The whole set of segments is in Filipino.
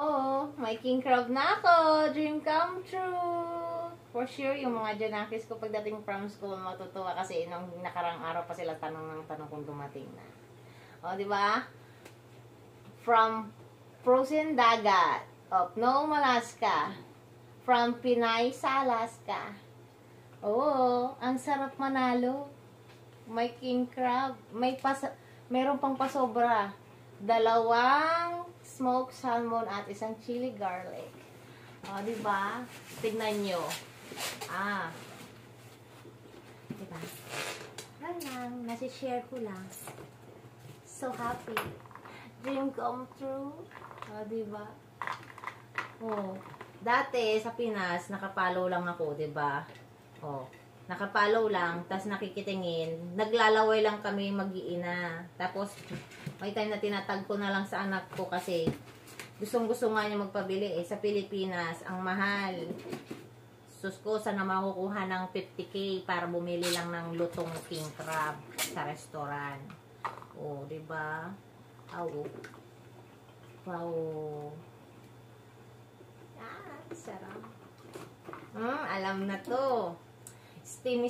Oh, may king crab na ako. Dream come true. For sure, yung mga Janakis ko pagdating from school, matutuwa kasi nung nakarang araw pa sila tanong ng tanong kung dumating na. O, di ba? From frozen dagat of Nome, Alaska. From Pinay sa Alaska. Oo, ang sarap manalo. May king crab. Meron pang pasobra. 2 smoked salmon at 1 chili garlic. O, diba? Tignan nyo. Diba? Lang, nasi-share ko lang. So happy. Dream come true. O, diba? O, dati sa Pinas, nakapalo lang ako, diba? O, nakapalo lang, tas nakikitingin, naglalaway lang kami mag-iina. Tapos, may time na tinatag ko na lang sa anak ko kasi gustong-gusto nga niya magpabili Sa Pilipinas, ang mahal. Sus ko, sana makukuha ng 50K para bumili lang ng lutong king crab sa restaurant. O, diba? Wow. Sarap. Alam na to. Steam.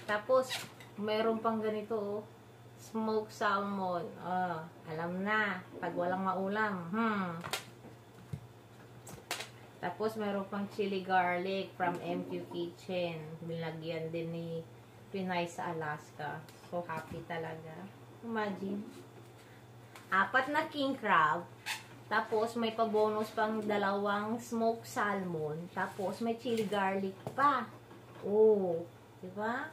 Tapos, mayroon pang ganito, smoked salmon. Alam na, pag walang maulam. Tapos, mayroon pang chili garlic from MQ Kitchen. Binlagyan din ni Pinay sa Alaska. So, happy talaga. Imagine. 4 na king crab. Tapos, may pa-bonus pang 2 smoked salmon. Tapos, may chili garlic pa. Oh, diba?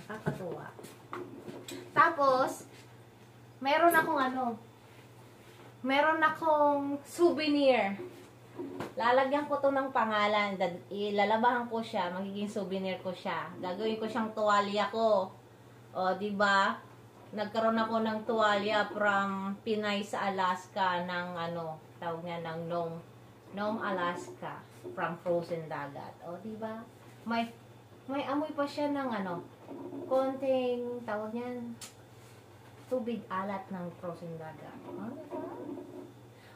Nakakatuwa. Tapos, meron akong souvenir. Lalagyan ko to ng pangalan. Ilalabahan ko siya. Magiging souvenir ko siya. Gagawin ko siyang tuwalya ko. O, diba? Nagkaroon ako ng tuwalya from Pinay sa Alaska ng tawag niya ng Nome, Alaska from frozen dagat. O, diba? May amoy pa siya ng konting tawag niyan tubig alat ng frozen dagat. O, diba?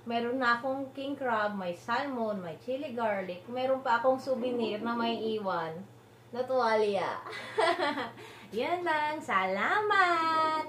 Meron na akong king crab, may salmon, may chili garlic. Meron pa akong souvenir na may iwan na tuwalya. Yan lang. Salamat!